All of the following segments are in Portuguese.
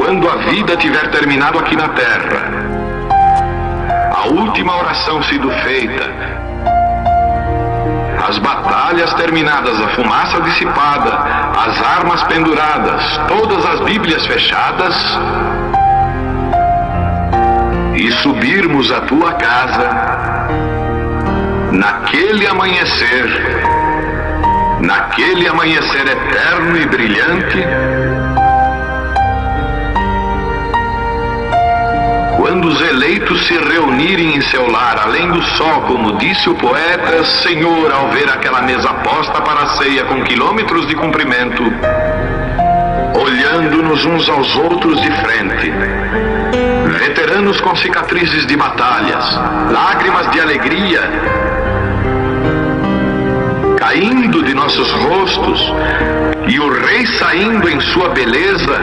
quando a vida tiver terminado aqui na terra, a última oração sido feita, as batalhas terminadas, a fumaça dissipada, as armas penduradas, todas as Bíblias fechadas, e subirmos à tua casa, naquele amanhecer eterno e brilhante, quando os eleitos se reunirem em seu lar, além do sol, como disse o poeta, Senhor, ao ver aquela mesa posta para a ceia com quilômetros de comprimento, olhando-nos uns aos outros de frente, veteranos com cicatrizes de batalhas, lágrimas de alegria caindo de nossos rostos, e o rei saindo em sua beleza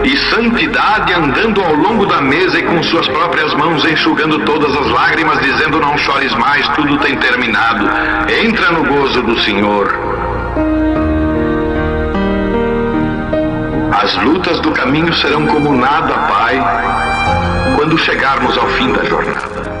e santidade, andando ao longo da mesa e com suas próprias mãos enxugando todas as lágrimas, dizendo: não chores mais, tudo tem terminado, entra no gozo do Senhor. As lutas do caminho serão como nada, Pai, quando chegarmos ao fim da jornada.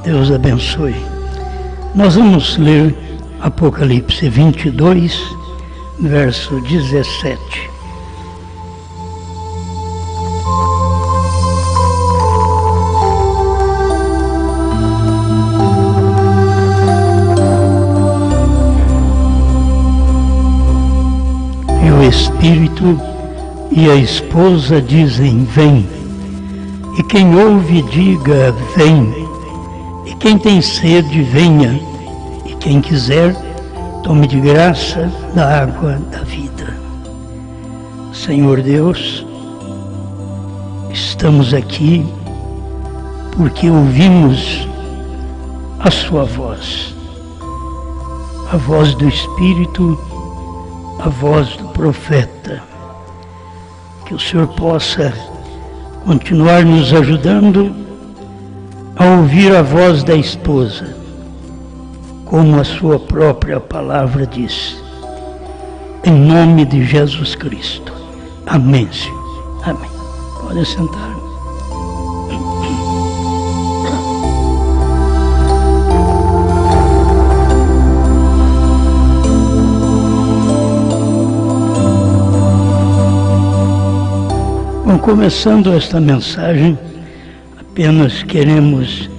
Deus abençoe. Nós vamos ler Apocalipse 22, verso 17. E o Espírito e a esposa dizem: vem. E quem ouve, diga: vem. E quem tem sede, venha, e quem quiser, tome de graça da água da vida. Senhor Deus, estamos aqui porque ouvimos a sua voz, a voz do Espírito, a voz do profeta. Que o Senhor possa continuar nos ajudando a ouvir a voz da esposa, como a sua própria palavra diz. Em nome de Jesus Cristo. Amém, Senhor. Amém. Pode sentar. Bom, começando esta mensagem, apenas queremos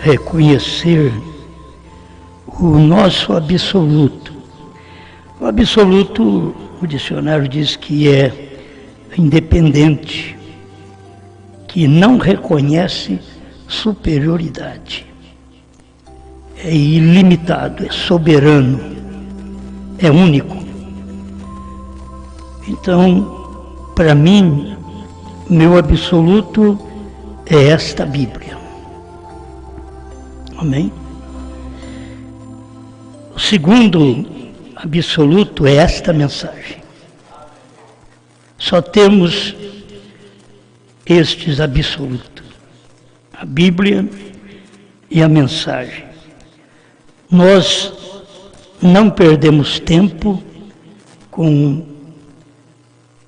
reconhecer o nosso absoluto. O absoluto, o dicionário diz que é independente, que não reconhece superioridade. É ilimitado, é soberano, é único. Então, para mim, meu absoluto é esta Bíblia. Amém? O segundo absoluto é esta mensagem. Só temos estes absolutos: a Bíblia e a mensagem. Nós não perdemos tempo com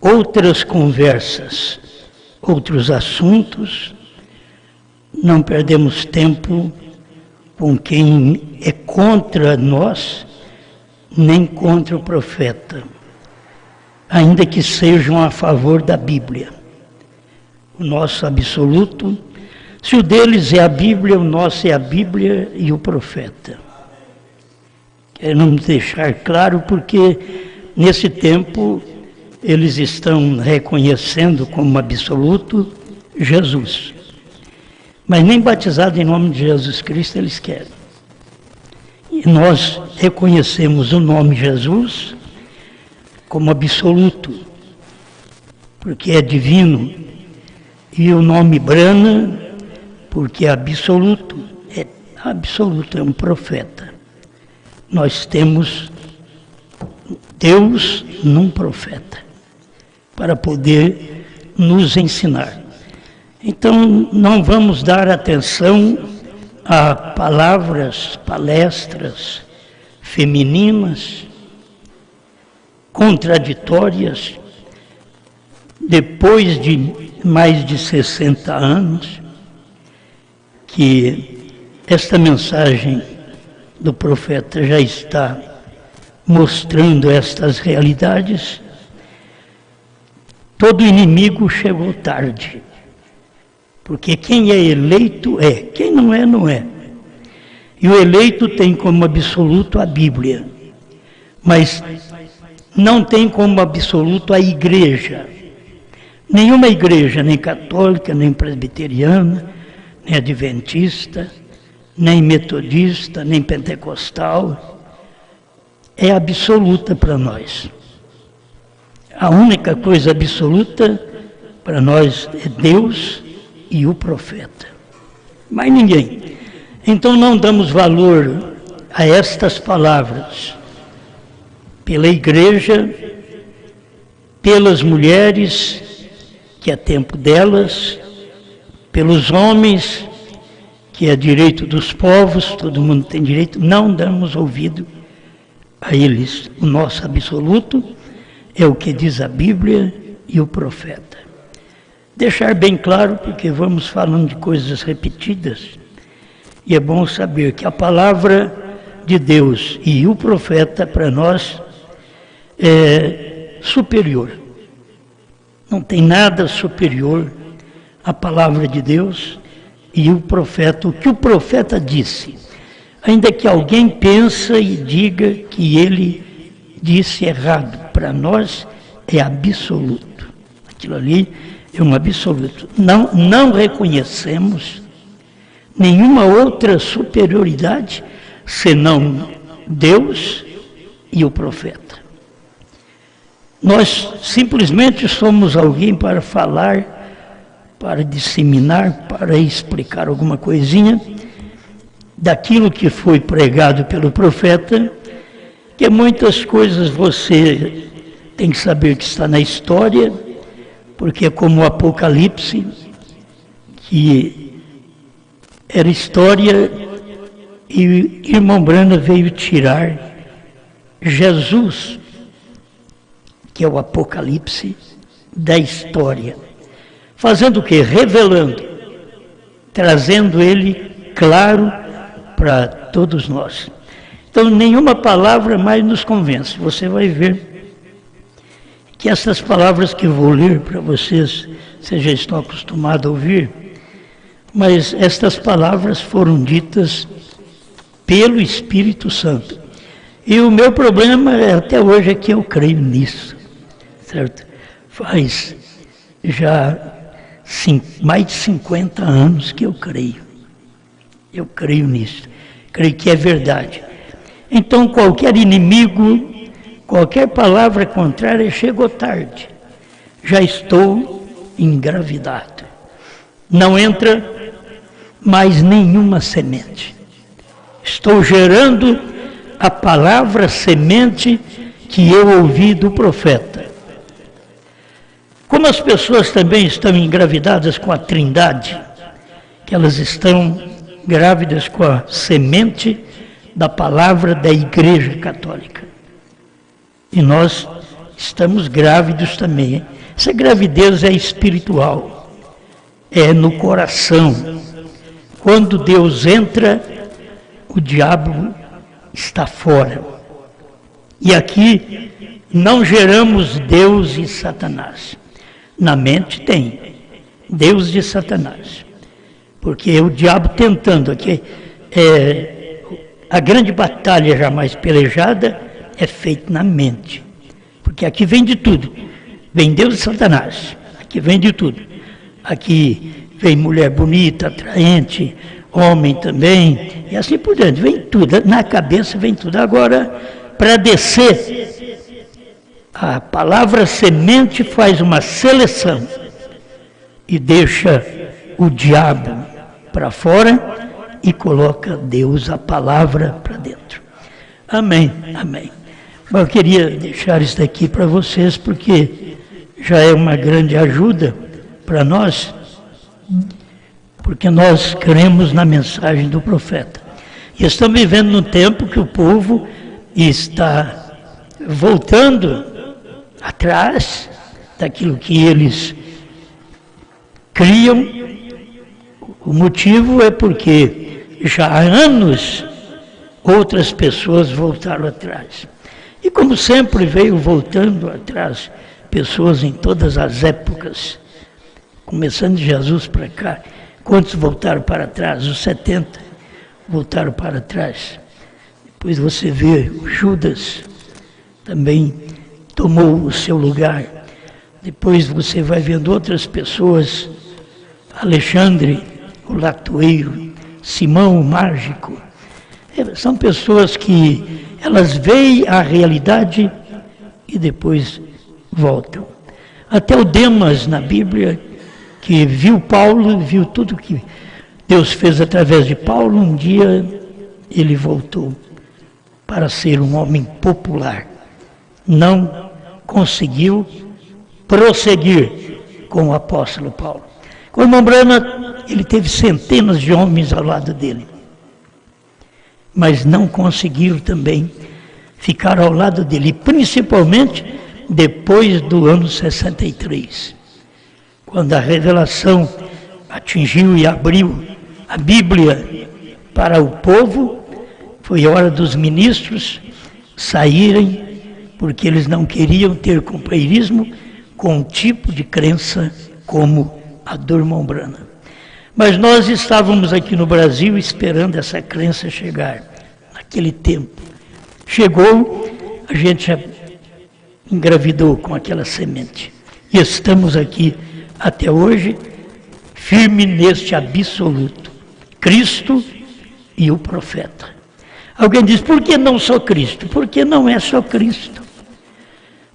outras conversas, outros assuntos. Não perdemos tempo com quem é contra nós, nem contra o profeta, ainda que sejam a favor da Bíblia. O nosso absoluto, se o deles é a Bíblia, o nosso é a Bíblia e o profeta. Queremos deixar claro porque nesse tempo eles estão reconhecendo como absoluto Jesus. Mas nem batizado em nome de Jesus Cristo eles querem. E nós reconhecemos o nome Jesus como absoluto, porque é divino, e o nome Brana, porque é absoluto, é um profeta. Nós temos Deus num profeta, para poder nos ensinar. Então, não vamos dar atenção a palavras, palestras femininas, contraditórias, depois de mais de 60 anos, que esta mensagem do profeta já está mostrando estas realidades. Todo inimigo chegou tarde, porque quem é eleito é, quem não é, não é. E o eleito tem como absoluto a Bíblia, mas não tem como absoluto a igreja. Nenhuma igreja, nem católica, nem presbiteriana, nem adventista, nem metodista, nem pentecostal, é absoluta para nós. A única coisa absoluta para nós é Deus e o profeta. Mais ninguém. Então não damos valor a estas palavras pela igreja, pelas mulheres, que é tempo delas, pelos homens, que é direito dos povos, todo mundo tem direito, não damos ouvido a eles. O nosso absoluto é o que diz a Bíblia e o profeta. Deixar bem claro, porque vamos falando de coisas repetidas, e é bom saber que a palavra de Deus e o profeta, para nós, é superior. Não tem nada superior à palavra de Deus e o profeta. O que o profeta disse, ainda que alguém pense e diga que ele disse errado, para nós é absoluto. Aquilo ali é um absoluto. Não reconhecemos nenhuma outra superioridade senão Deus e o profeta. Nós simplesmente somos alguém para falar, para disseminar, para explicar alguma coisinha daquilo que foi pregado pelo profeta, que muitas coisas você tem que saber que está na história, porque é como o Apocalipse, que era história, e o irmão Brana veio tirar Jesus, que é o Apocalipse, da história. Fazendo o quê? Revelando, trazendo ele claro para todos nós. Então, nenhuma palavra mais nos convence. Você vai ver que essas palavras que eu vou ler para vocês, vocês já estão acostumados a ouvir, mas estas palavras foram ditas pelo Espírito Santo. E o meu problema até hoje é que eu creio nisso, certo? Faz já mais de 50 anos que eu creio. Eu creio nisso. Creio que é verdade. Então, qualquer inimigo, qualquer palavra contrária, chegou tarde. Já estou engravidado. Não entra mais nenhuma semente. Estou gerando a palavra semente que eu ouvi do profeta. Como as pessoas também estão engravidadas com a Trindade, que elas estão grávidas com a semente da palavra da Igreja Católica. E nós estamos grávidos também. Hein? Essa gravidez é espiritual, é no coração. Quando Deus entra, o diabo está fora. E aqui não geramos Deus e Satanás. Na mente tem Deus e Satanás. Porque o diabo tentando aqui, a grande batalha jamais pelejada é feita na mente. Porque aqui vem de tudo. Vem Deus e Satanás. Aqui vem de tudo. Aqui vem mulher bonita, atraente, homem também, e assim por diante. Vem tudo. Na cabeça vem tudo. Agora, para descer, a palavra semente faz uma seleção e deixa o diabo para fora e coloca Deus, a palavra, para dentro. Amém, amém. Mas eu queria deixar isso daqui para vocês, porque já é uma grande ajuda para nós, porque nós cremos na mensagem do profeta. E estamos vivendo num tempo que o povo está voltando atrás daquilo que eles criam. O motivo é porque já há anos outras pessoas voltaram atrás. E como sempre veio voltando atrás pessoas em todas as épocas, começando de Jesus para cá. Quantos voltaram para trás? Os 70 voltaram para trás. Depois você vê o Judas também tomou o seu lugar. Depois você vai vendo outras pessoas, Alexandre, o latoeiro, Simão, o mágico. São pessoas que elas veem a realidade e depois voltam. Até o Demas na Bíblia, que viu Paulo, viu tudo que Deus fez através de Paulo, um dia ele voltou para ser um homem popular. Não conseguiu prosseguir com o apóstolo Paulo. Com o irmão Branham, ele teve centenas de homens ao lado dele, mas não conseguiram também ficar ao lado dele, principalmente depois do ano 63, quando a revelação atingiu e abriu a Bíblia para o povo. Foi hora dos ministros saírem, porque eles não queriam ter companheirismo com um tipo de crença como a do irmão Branham. Mas nós estávamos aqui no Brasil esperando essa crença chegar, naquele tempo. Chegou, a gente já engravidou com aquela semente. E estamos aqui até hoje, firme neste absoluto. Cristo e o profeta. Alguém diz, por que não só Cristo? Porque não é só Cristo.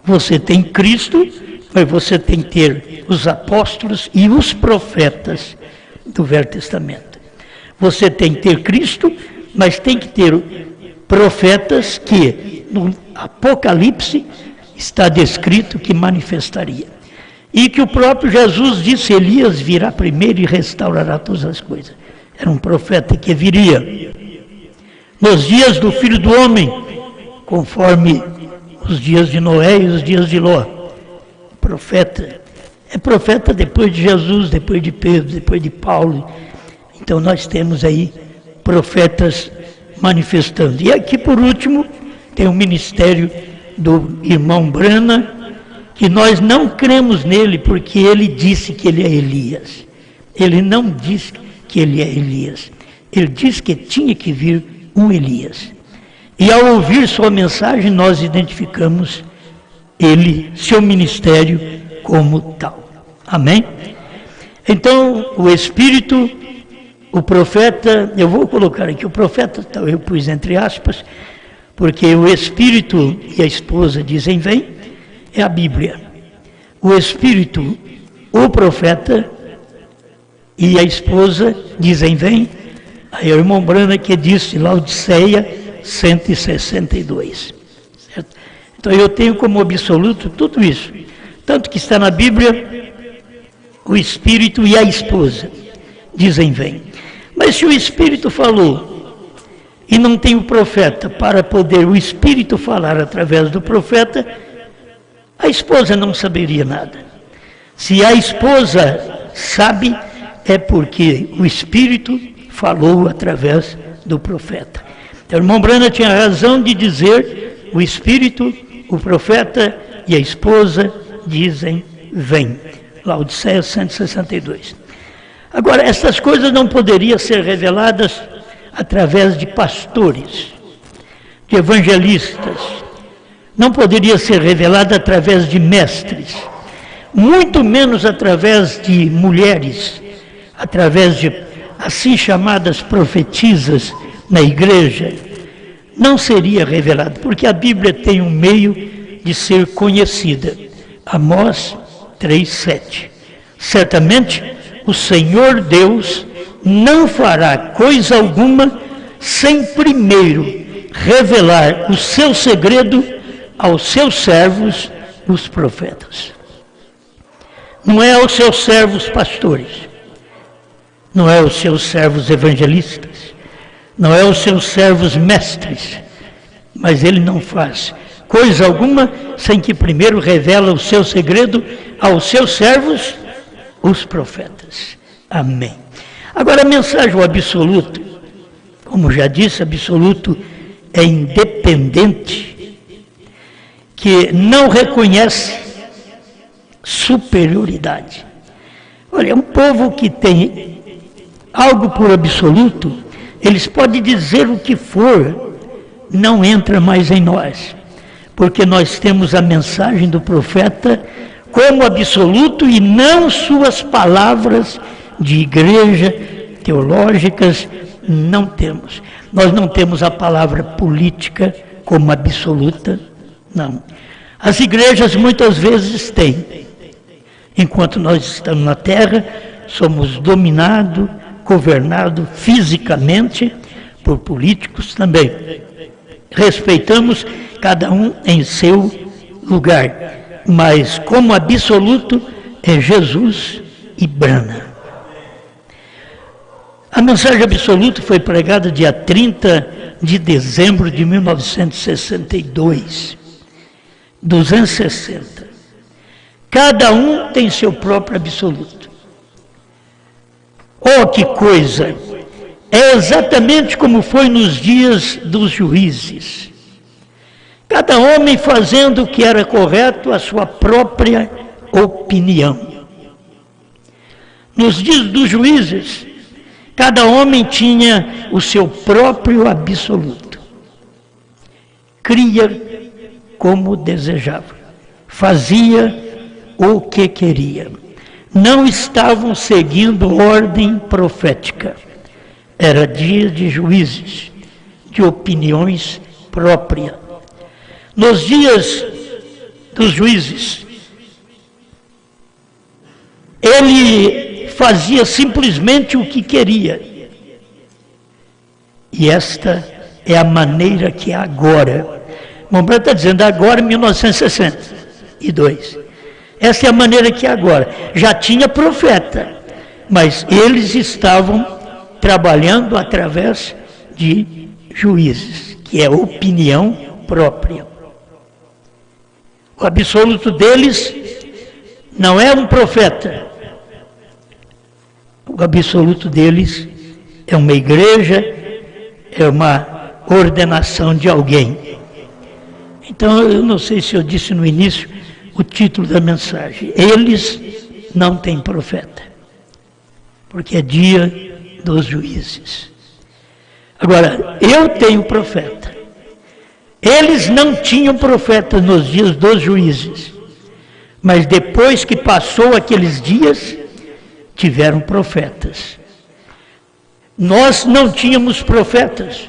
Você tem Cristo, mas você tem que ter os apóstolos e os profetas do Velho Testamento. Você tem que ter Cristo, mas tem que ter profetas que no Apocalipse está descrito que manifestaria. E que o próprio Jesus disse, Elias virá primeiro e restaurará todas as coisas. Era um profeta que viria nos dias do Filho do Homem, conforme os dias de Noé e os dias de Ló. Profeta. É profeta depois de Jesus, depois de Pedro, depois de Paulo. Então nós temos aí profetas manifestando. E aqui por último tem o ministério do irmão Branham, que nós não cremos nele porque ele disse que ele é Elias. Ele não disse que ele é Elias. Ele disse que tinha que vir um Elias. E ao ouvir sua mensagem, nós identificamos ele, seu ministério, como tal. Amém? Então, o Espírito, o profeta, eu vou colocar aqui, o profeta, eu pus entre aspas, porque o Espírito e a esposa dizem vem, é a Bíblia. O Espírito, o profeta e a esposa dizem vem, aí é o irmão Branham que disse Laodiceia 162. Certo? Então eu tenho como absoluto tudo isso. Tanto que está na Bíblia, o Espírito e a esposa dizem vem. Mas se o Espírito falou e não tem o profeta para poder o Espírito falar através do profeta, a esposa não saberia nada. Se a esposa sabe, é porque o Espírito falou através do profeta. Então, o irmão Branham tinha razão de dizer, o Espírito, o profeta e a esposa dizem, vem. Laodiceia 162. Agora, essas coisas não poderiam ser reveladas através de pastores, de evangelistas, não poderia ser revelada através de mestres, muito menos através de mulheres, através de assim chamadas profetisas na igreja, não seria revelado, porque a Bíblia tem um meio de ser conhecida. Amós 3:7. Certamente o Senhor Deus não fará coisa alguma sem primeiro revelar o seu segredo aos seus servos, os profetas. Não é aos seus servos pastores, não é aos seus servos evangelistas, não é aos seus servos mestres, mas ele não faz coisa alguma sem que primeiro revela o seu segredo aos seus servos, os profetas. Amém. Agora a mensagem o absoluto, como já disse, absoluto é independente, que não reconhece superioridade. Olha, um povo que tem algo por absoluto, eles podem dizer o que for, não entra mais em nós, porque nós temos a mensagem do profeta como absoluto e não suas palavras de igreja, teológicas, não temos. Nós não temos a palavra política como absoluta, não. As igrejas muitas vezes têm. Enquanto nós estamos na terra, somos dominados, governados fisicamente por políticos também. Respeitamos cada um em seu lugar, mas como absoluto é Jesus e Brana. A mensagem absoluta foi pregada dia 30 de dezembro de 1962. 260. Cada um tem seu próprio absoluto. Oh, que coisa! É exatamente como foi nos dias dos juízes. Cada homem fazendo o que era correto, a sua própria opinião. Nos dias dos juízes, cada homem tinha o seu próprio absoluto. Cria como desejava. Fazia o que queria. Não estavam seguindo ordem profética. Era dia de juízes, de opiniões próprias. Nos dias dos juízes, ele fazia simplesmente o que queria. E esta é a maneira que é agora. Montbrand está dizendo agora, 1962. Essa é a maneira que é agora. Já tinha profeta, mas eles estavam trabalhando através de juízes, que é opinião própria. O absoluto deles não é um profeta. O absoluto deles é uma igreja, é uma ordenação de alguém. Então, eu não sei se eu disse no início o título da mensagem. Eles não têm profeta, porque é dia dos juízes. Agora, eu tenho profeta. Eles não tinham profeta nos dias dos juízes, mas depois que passou aqueles dias, tiveram profetas. Nós não tínhamos profetas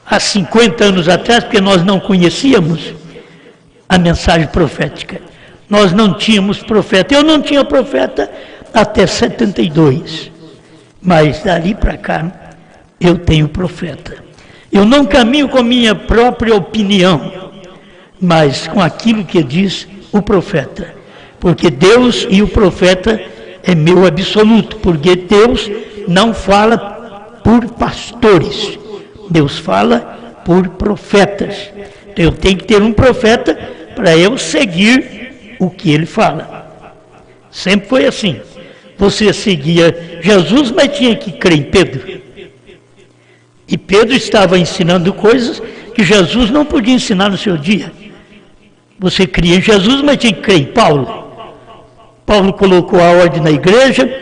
há 50 anos atrás, porque nós não conhecíamos a mensagem profética. Nós não tínhamos profeta. Eu não tinha profeta até 72. Mas dali para cá, eu tenho profeta. Eu não caminho com a minha própria opinião, mas com aquilo que diz o profeta. Porque Deus e o profeta é meu absoluto. Porque Deus não fala por pastores. Deus fala por profetas. Então, eu tenho que ter um profeta para eu seguir o que ele fala. Sempre foi assim. Você seguia Jesus, mas tinha que crer em Pedro. E Pedro estava ensinando coisas que Jesus não podia ensinar no seu dia. Você cria em Jesus, mas tinha que crer em Paulo. Paulo colocou a ordem na igreja,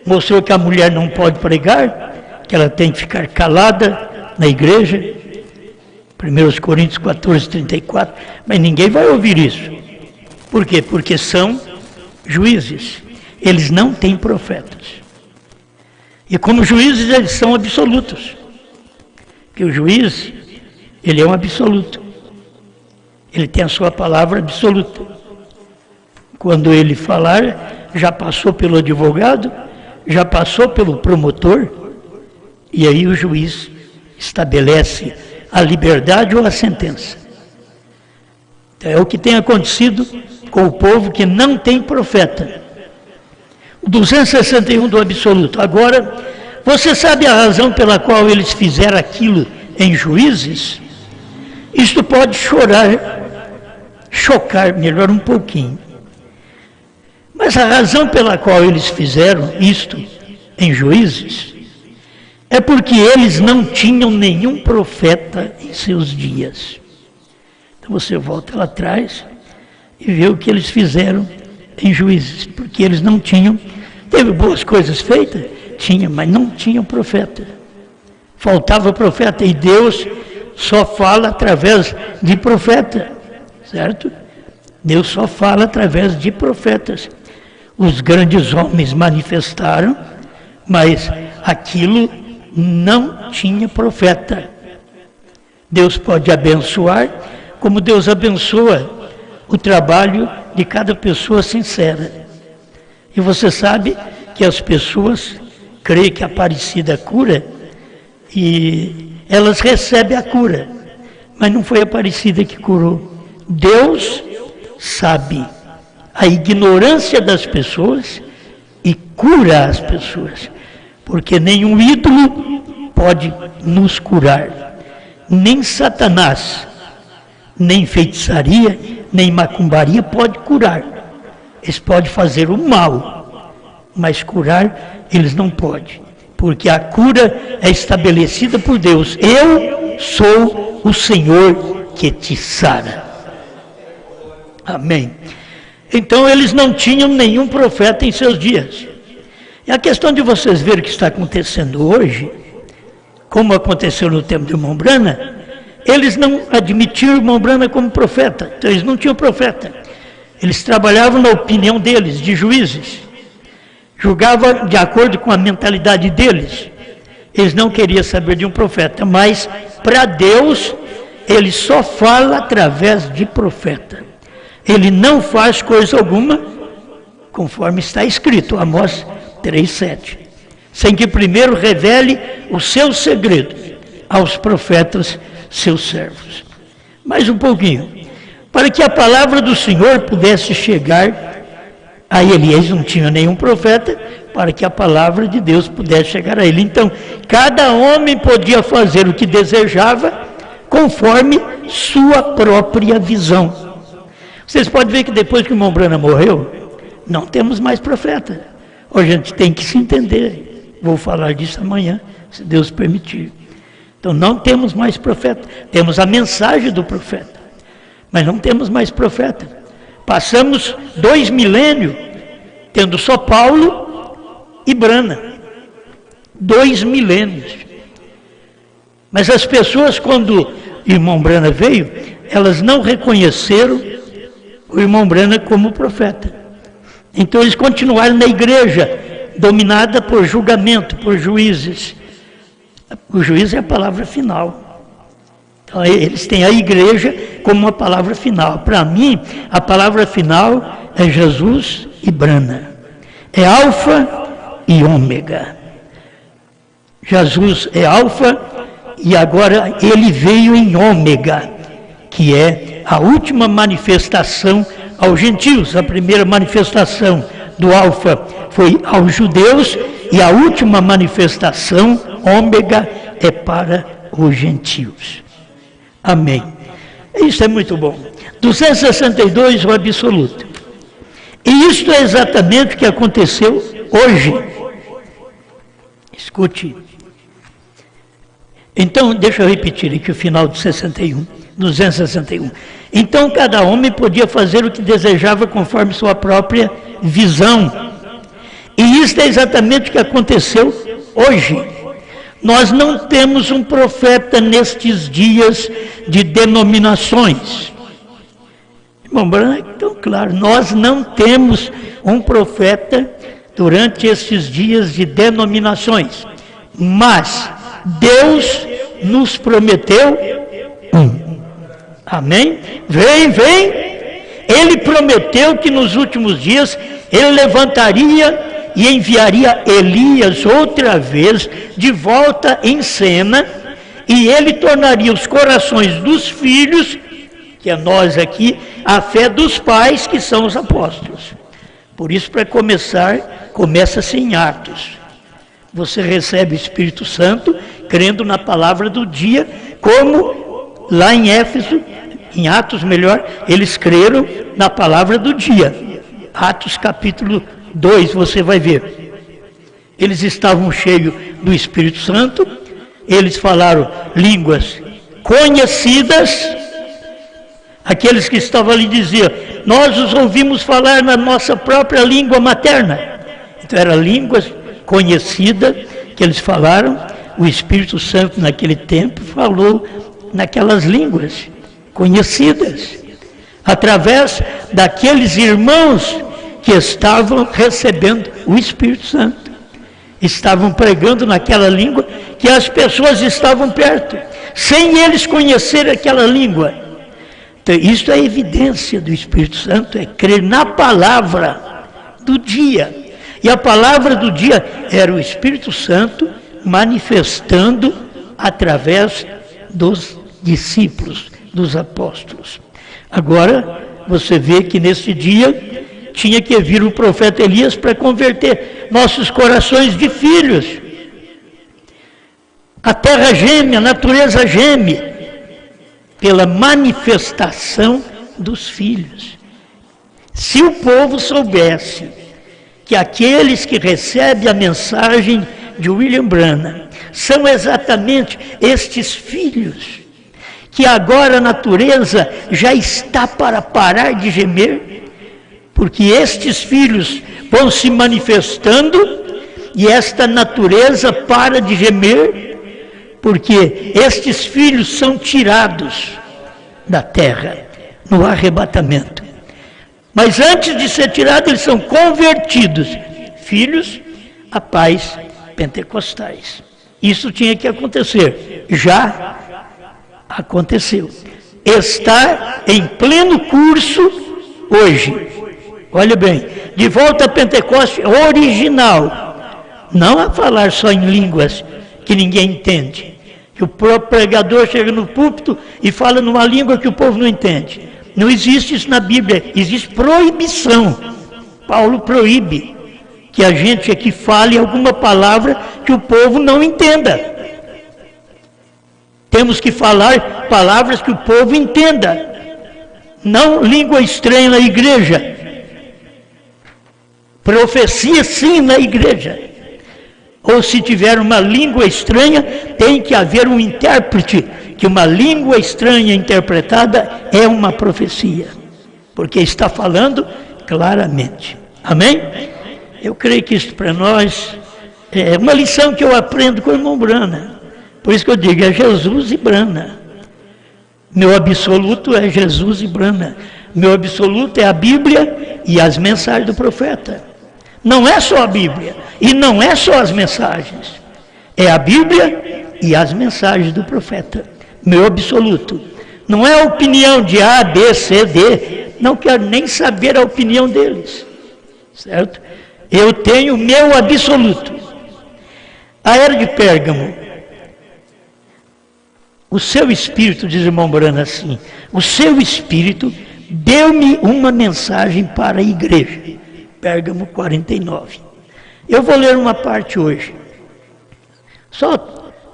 mostrou que a mulher não pode pregar, que ela tem que ficar calada na igreja. 1 Coríntios 14, 34. Mas ninguém vai ouvir isso. Por quê? Porque são juízes. Eles não têm profetas. E como juízes, eles são absolutos. Porque o juiz, ele é um absoluto. Ele tem a sua palavra absoluta. Quando ele falar, já passou pelo advogado, já passou pelo promotor, e aí o juiz estabelece a liberdade ou a sentença. Então, é o que tem acontecido com o povo que não tem profeta. O 261 do absoluto. Agora, você sabe a razão pela qual eles fizeram aquilo em Juízes? Isto pode chocar melhor um pouquinho. Mas a razão pela qual eles fizeram isto em Juízes é porque eles não tinham nenhum profeta em seus dias. Então você volta lá atrás e vê o que eles fizeram em Juízes, porque eles não tinham, teve boas coisas feitas, tinha, mas não tinham profeta. Faltava profeta, e Deus só fala através de profeta, certo? Deus só fala através de profetas. Os grandes homens manifestaram, mas aquilo não tinha profeta. Deus pode abençoar, como Deus abençoa o trabalho de cada pessoa sincera. E você sabe que as pessoas creem que a Aparecida cura, e elas recebem a cura, mas não foi a Aparecida que curou. Deus sabe a ignorância das pessoas e cura as pessoas, porque nenhum ídolo pode nos curar, nem Satanás, nem feitiçaria, nem macumbaria pode curar. Eles podem fazer o mal, mas curar eles não podem, porque a cura é estabelecida por Deus. Eu sou o Senhor que te sara. Amém. Então eles não tinham nenhum profeta em seus dias. E a questão de vocês verem o que está acontecendo hoje, como aconteceu no tempo de irmão Brana, eles não admitiam o irmão Brana como profeta. Então eles não tinham profeta. Eles trabalhavam na opinião deles, de juízes. Julgavam de acordo com a mentalidade deles. Eles não queriam saber de um profeta, mas para Deus, ele só fala através de profeta. Ele não faz coisa alguma, conforme está escrito, Amós 3:7, sem que primeiro revele o seu segredo aos profetas, seus servos. Mais um pouquinho. Para que a palavra do Senhor pudesse chegar a ele. Eles não tinham nenhum profeta, para que a palavra de Deus pudesse chegar a ele. Então, cada homem podia fazer o que desejava, conforme sua própria visão. Vocês podem ver que depois que o irmão Brana morreu, não temos mais profeta. Hoje a gente tem que se entender. Vou falar disso amanhã, se Deus permitir. Então não temos mais profeta. Temos a mensagem do profeta, mas não temos mais profeta. Passamos 2 milênios tendo só Paulo e Brana. 2 milênios. Mas as pessoas, quando o irmão Brana veio, elas não reconheceram o irmão Brana como profeta. Então eles continuaram na igreja, dominada por julgamento, por juízes. O juiz é a palavra final. Então eles têm a igreja como uma palavra final. Para mim, a palavra final é Jesus e Brana. É alfa e ômega. Jesus é alfa e agora ele veio em ômega, que é a última manifestação aos gentios. A primeira manifestação do alfa foi aos judeus e a última manifestação, ômega, é para os gentios. Amém. Isso é muito bom. 262, o absoluto. E isto é exatamente o que aconteceu hoje. Escute. Então, deixa eu repetir aqui o final do 261. Então, cada homem podia fazer o que desejava conforme sua própria visão. E isso é exatamente o que aconteceu hoje. Nós não temos um profeta nestes dias de denominações. Irmão Branco, então, claro, nós não temos um profeta durante estes dias de denominações. Mas Deus nos prometeu um. Amém? Vem. Ele prometeu que nos últimos dias ele levantaria e enviaria Elias outra vez de volta em cena, e ele tornaria os corações dos filhos que é nós aqui, a fé dos pais, que são os apóstolos. Por isso, para começar, começa-se em Atos. Você recebe o Espírito Santo, crendo na palavra do dia, como lá em Éfeso, em Atos melhor, eles creram na palavra do dia. Atos capítulo 2, você vai ver. Eles estavam cheios do Espírito Santo, eles falaram línguas conhecidas. Aqueles que estavam ali diziam, nós os ouvimos falar na nossa própria língua materna. Então eram línguas conhecidas que eles falaram. O Espírito Santo naquele tempo falou naquelas línguas conhecidas, através daqueles irmãos que estavam recebendo o Espírito Santo. Estavam pregando naquela língua que as pessoas estavam perto, sem eles conhecerem aquela língua. Então, isso é evidência do Espírito Santo, é crer na palavra do dia. E a palavra do dia era o Espírito Santo manifestando através dos discípulos, dos apóstolos. Agora, você vê que nesse dia tinha que vir o profeta Elias para converter nossos corações de filhos. A terra geme, a natureza geme, pela manifestação dos filhos. Se o povo soubesse que aqueles que recebem a mensagem de William Branham são exatamente estes filhos, que agora a natureza já está para parar de gemer, porque estes filhos vão se manifestando e esta natureza para de gemer, porque estes filhos são tirados da terra no arrebatamento. Mas antes de ser tirados, eles são convertidos, filhos a pais pentecostais. Isso tinha que acontecer, já aconteceu. Está em pleno curso hoje. Olha bem, de volta a Pentecoste original, não a falar só em línguas que ninguém entende, que o próprio pregador chega no púlpito e fala numa língua que o povo não entende. Não existe isso na Bíblia, existe proibição. Paulo proíbe que a gente aqui fale alguma palavra que o povo não entenda. Temos que falar palavras que o povo entenda, não língua estranha na igreja. Profecia sim na igreja. Ou se tiver uma língua estranha, tem que haver um intérprete, que uma língua estranha interpretada é uma profecia, porque está falando claramente. Amém? Eu creio que isso para nós é uma lição que eu aprendo com o irmão Brana. Por isso que eu digo, é Jesus e Brana. Meu absoluto é Jesus e Brana. Meu absoluto é a Bíblia e as mensagens do profeta. Não é só a Bíblia e não é só as mensagens. É a Bíblia e as mensagens do profeta. Meu absoluto. Não é a opinião de A, B, C, D. Não quero nem saber a opinião deles. Certo? Eu tenho meu absoluto. A era de Pérgamo. O seu espírito, diz o irmão Brana assim, o seu espírito deu-me uma mensagem para a igreja. Pérgamo 49. Eu vou ler uma parte hoje. Só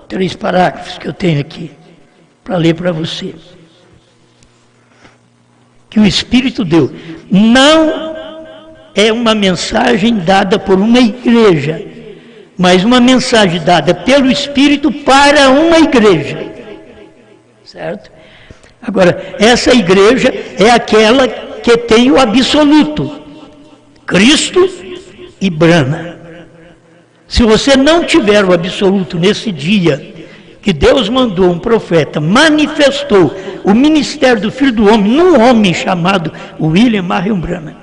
3 parágrafos que eu tenho aqui para ler para você. Que o Espírito deu. Não é uma mensagem dada por uma igreja, mas uma mensagem dada pelo Espírito para uma igreja. Certo? Agora, essa igreja é aquela que tem o absoluto. Cristo e Brana. Se você não tiver o absoluto nesse dia, que Deus mandou um profeta, manifestou o ministério do Filho do Homem, num homem chamado William Marion Branham.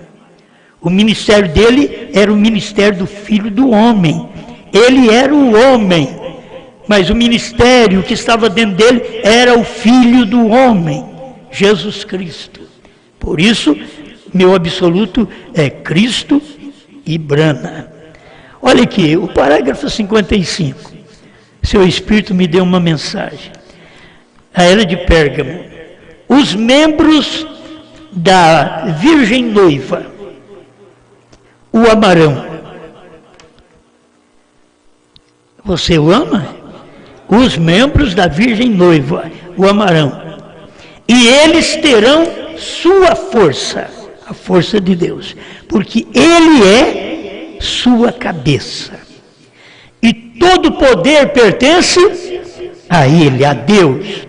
O ministério dele era o ministério do Filho do Homem. Ele era o homem, mas o ministério que estava dentro dele era o Filho do Homem, Jesus Cristo. Por isso, meu absoluto é Cristo e Brana. Olha aqui, o parágrafo 55. Seu Espírito me deu uma mensagem. A era de Pérgamo. os membros da Virgem Noiva o amarão. Você o ama? Os membros da Virgem Noiva o amarão. E eles terão sua força, a força de Deus, porque Ele é sua cabeça. E todo poder pertence a Ele, a Deus.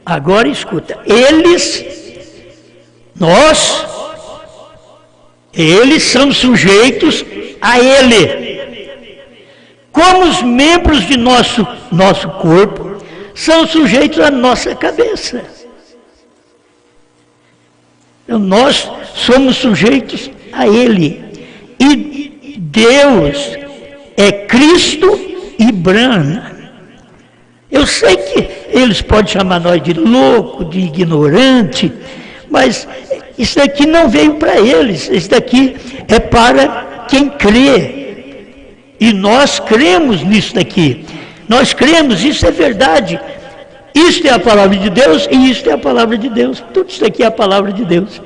Agora escuta, eles são sujeitos a Ele. Como os membros de nosso corpo são sujeitos à nossa cabeça. Então, nós somos sujeitos a Ele. E Deus é Cristo e Brana. Eu sei que eles podem chamar nós de louco, de ignorante, mas isso daqui não veio para eles, isso daqui é para quem crê. E nós cremos nisso daqui. Nós cremos, isso é verdade. Isto é a palavra de Deus e isto é a palavra de Deus. Tudo isso aqui é a palavra de Deus.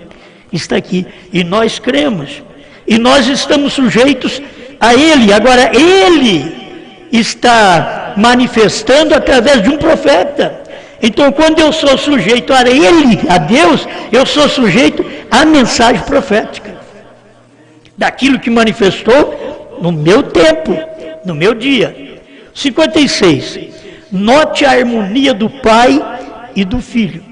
Está aqui. E nós cremos. E nós estamos sujeitos a Ele. Agora, Ele está manifestando através de um profeta. Então, quando eu sou sujeito a Ele, a Deus, eu sou sujeito à mensagem profética. Daquilo que manifestou no meu tempo, no meu dia. 56. Note a harmonia do Pai e do Filho.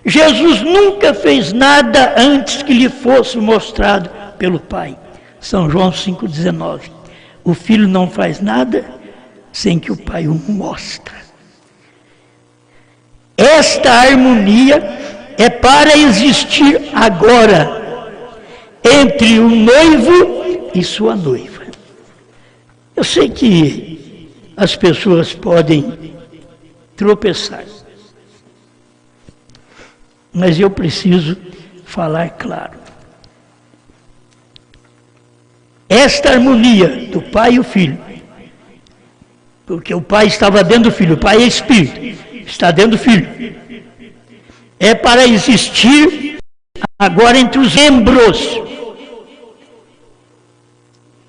Jesus nunca fez nada antes que lhe fosse mostrado pelo Pai. São João 5,19. O Filho não faz nada sem que o Pai o mostre. Esta harmonia é para existir agora entre o noivo e sua noiva. Eu sei que as pessoas podem tropeçar, mas eu preciso falar claro. Esta harmonia do Pai e o Filho, porque o Pai estava dentro do Filho, o Pai é Espírito, está dentro do Filho, é para existir agora entre os membros.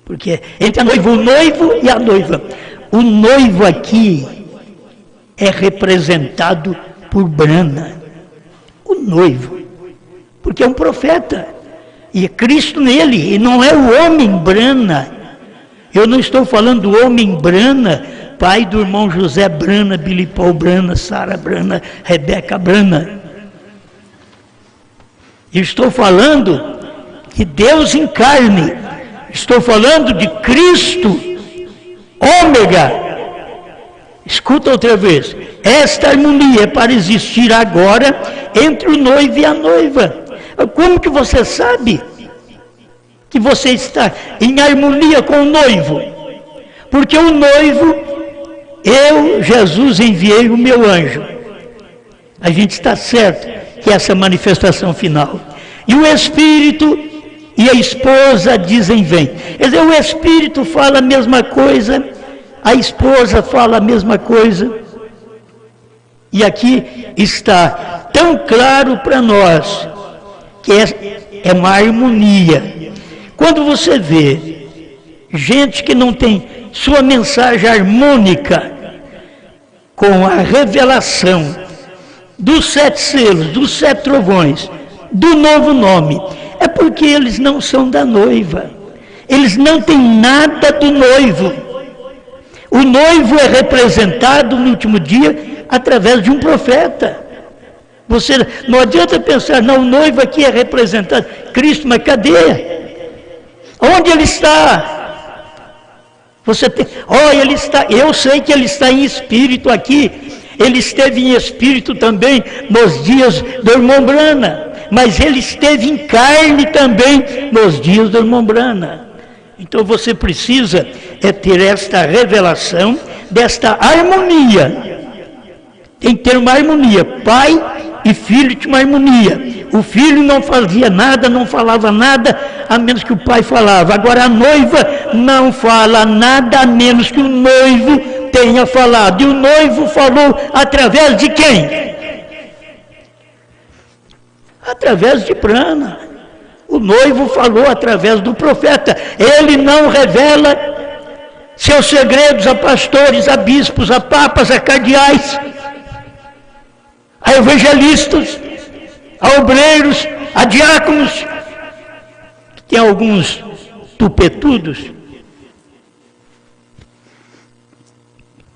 Porque entre o noivo e a noiva. O noivo aqui é representado por Brana. O noivo. Porque é um profeta. E é Cristo nele. E não é o homem Brana. Eu não estou falando do homem Brana, pai do irmão José Brana, Billy Paul Brana, Sara Brana, Rebeca Brana. Eu estou falando que Deus em carne. Estou falando de Cristo, ômega. Escuta outra vez. Esta harmonia é para existir agora entre o noivo e a noiva. Como que você sabe que você está em harmonia com o noivo? Porque o noivo, eu, Jesus, enviei o meu anjo. A gente está certo que essa é a manifestação final. E o Espírito e a esposa dizem vem. Quer dizer, o Espírito fala a mesma coisa, a esposa fala a mesma coisa. E aqui está tão claro para nós que é uma harmonia. Quando você vê gente que não tem sua mensagem harmônica com a revelação dos 7 selos, dos 7 trovões, do novo nome, é porque eles não são da noiva. Eles não têm nada do noivo. O noivo é representado no último dia através de um profeta. Você não adianta pensar, não, o noivo aqui é representado. Cristo, mas cadê? Onde ele está? Você tem, ele está, eu sei que ele está em espírito aqui. Ele esteve em espírito também nos dias do irmão Brana. Mas ele esteve em carne também nos dias do irmão Brana. Então você precisa ter esta revelação, desta harmonia. Tem que ter uma harmonia. Pai e filho tinha uma harmonia. O filho não fazia nada, não falava nada, a menos que o pai falava. Agora a noiva não fala nada, a menos que o noivo tenha falado. E o noivo falou através de quem? Através de Brana. O noivo falou através do profeta. Ele não revela seus segredos a pastores, a bispos, a papas, a cardeais, a evangelistas, a obreiros, a diáconos. Tem alguns tupetudos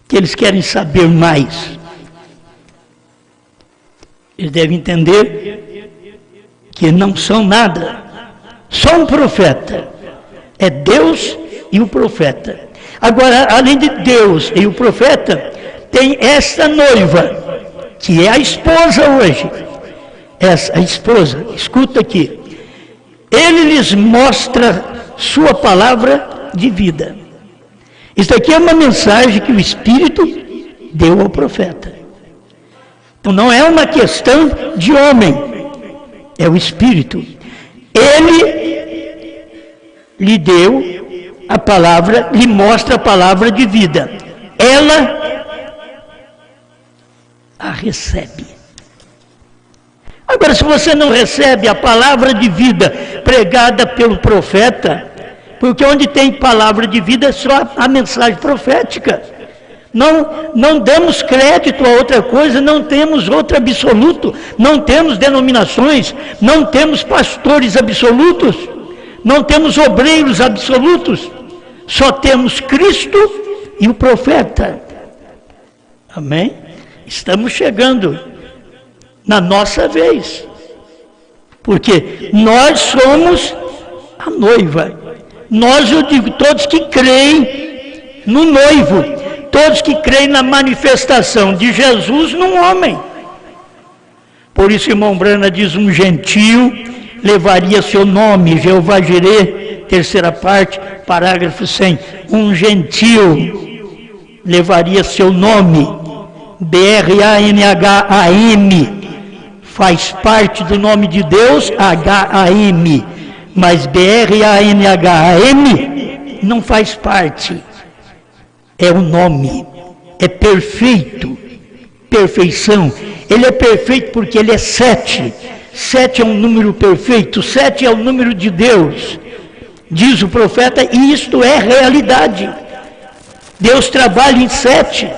que eles querem saber mais. Eles devem entender que não são nada, só um profeta. É Deus e o profeta. Agora, além de Deus e o profeta, tem essa noiva, que é a esposa hoje. Essa, a esposa, escuta aqui. Ele lhes mostra sua palavra de vida. Isso aqui é uma mensagem que o Espírito deu ao profeta. Então não é uma questão de homem, é o Espírito. Ele lhe deu a palavra, lhe mostra a palavra de vida. Ela a recebe. Agora, se você não recebe a palavra de vida pregada pelo profeta, porque onde tem palavra de vida é só a mensagem profética. Não damos crédito a outra coisa, não temos outro absoluto, não temos denominações, não temos pastores absolutos, não temos obreiros absolutos, só temos Cristo e o profeta. Amém? Estamos chegando na nossa vez, porque nós somos a noiva. Nós, eu digo, todos que creem no noivo, todos que creem na manifestação de Jesus num homem. Por isso, irmão Brana diz, um gentio levaria seu nome, Jeová Jireh, terceira parte, parágrafo 100. Um gentio levaria seu nome, B-R-A-N-H-A-M, faz parte do nome de Deus, H-A-M, mas B-R-A-N-H-A-M não faz parte. É o nome, é perfeito, perfeição. Ele é perfeito porque ele é 7. 7 é um número perfeito, 7 é o número de Deus. Diz o profeta, e isto é realidade. Deus trabalha em 7.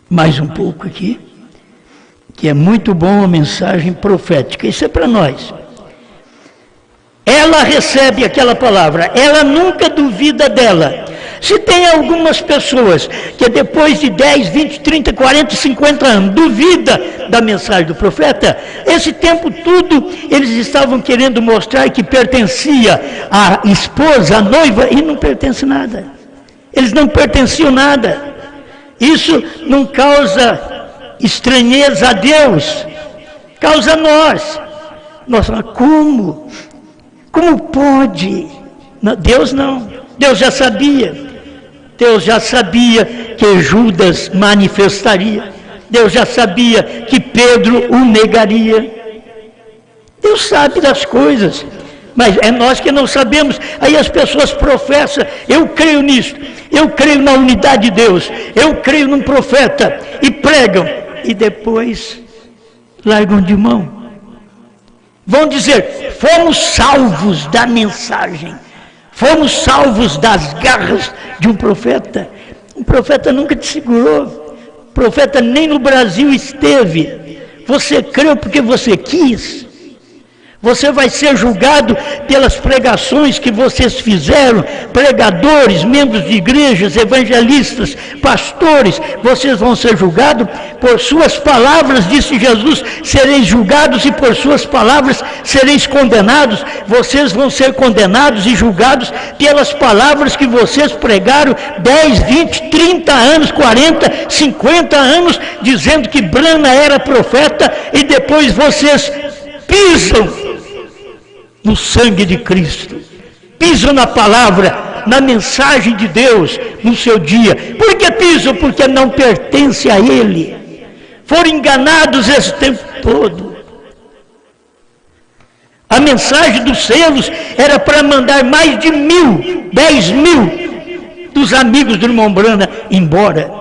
Mais um pouco aqui, que é muito bom a mensagem profética. Isso é para nós. Ela recebe aquela palavra, ela nunca duvida dela. Se tem algumas pessoas que depois de 10, 20, 30, 40, 50 anos duvida da mensagem do profeta, esse tempo tudo eles estavam querendo mostrar que pertencia à esposa, à noiva, e não pertence nada. Eles não pertenciam nada. Isso não causa estranheza a Deus, causa a nós. Nós falamos, como? Como pode? Não, Deus não. Deus já sabia. Deus já sabia que Judas manifestaria. Deus já sabia que Pedro o negaria. Deus sabe das coisas, mas é nós que não sabemos. Aí as pessoas professam, eu creio nisso, eu creio na unidade de Deus, eu creio num profeta, e pregam, e depois largam de mão. Vão dizer, fomos salvos da mensagem, fomos salvos das garras de um profeta. Um profeta nunca te segurou, o profeta nem no Brasil esteve. Você creu porque você quis. Você vai ser julgado pelas pregações que vocês fizeram, pregadores, membros de igrejas, evangelistas, pastores, vocês vão ser julgados por suas palavras, disse Jesus, sereis julgados e por suas palavras sereis condenados. Vocês vão ser condenados e julgados pelas palavras que vocês pregaram 10, 20, 30 anos, 40, 50 anos, dizendo que Brana era profeta, e depois vocês pisam no sangue de Cristo, pisam na palavra, na mensagem de Deus, no seu dia. Por que pisam? Porque não pertence a Ele. Foram enganados esse tempo todo. A mensagem dos selos era para mandar mais de 1000 dos amigos do irmão Brana embora.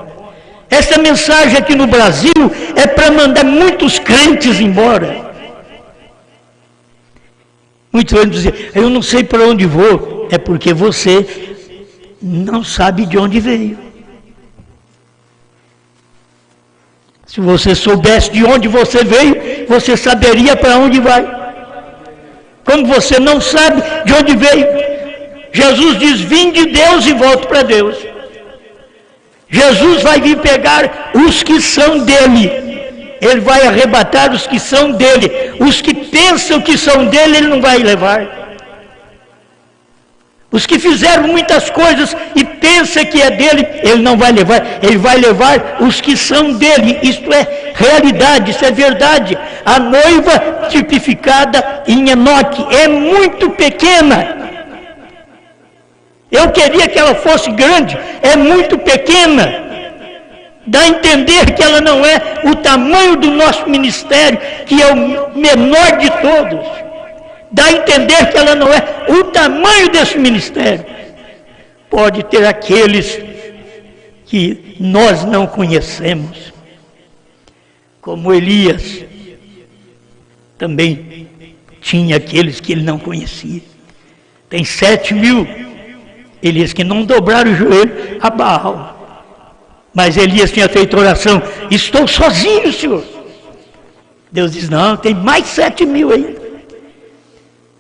Essa mensagem aqui no Brasil é para mandar muitos crentes embora. Muitos vão dizer, eu não sei para onde vou. É porque você não sabe de onde veio. Se você soubesse de onde você veio, você saberia para onde vai. Como você não sabe de onde veio, Jesus diz, vim de Deus e volto para Deus. Jesus vai vir pegar os que são dele. Ele vai arrebatar os que são dele. Os que pensam que são dele, ele não vai levar. Os que fizeram muitas coisas e pensam que é dele, ele não vai levar. Ele vai levar os que são dele. Isto é realidade, isso é verdade. A noiva tipificada em Enoque é muito pequena. Eu queria que ela fosse grande, é muito pequena. Dá a entender que ela não é o tamanho do nosso ministério, que é o menor de todos. Dá a entender que ela não é o tamanho desse ministério. Pode ter aqueles que nós não conhecemos, como Elias. Também tinha aqueles que ele não conhecia. Tem 7.000 Elias que não dobraram o joelho a Baal. Mas Elias tinha feito oração, estou sozinho, Senhor. Deus diz, não, tem mais 7.000 aí.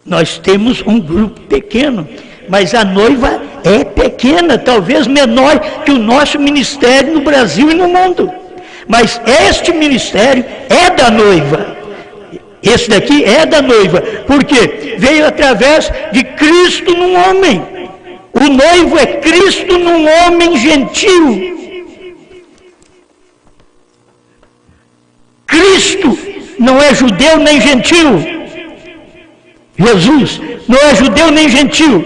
Nós temos um grupo pequeno, mas a noiva é pequena, talvez menor que o nosso ministério no Brasil e no mundo. Mas este ministério é da noiva. Esse daqui é da noiva, porque veio através de Cristo num homem. O noivo é Cristo num homem gentil. Cristo não é judeu nem gentil. Jesus não é judeu nem gentil.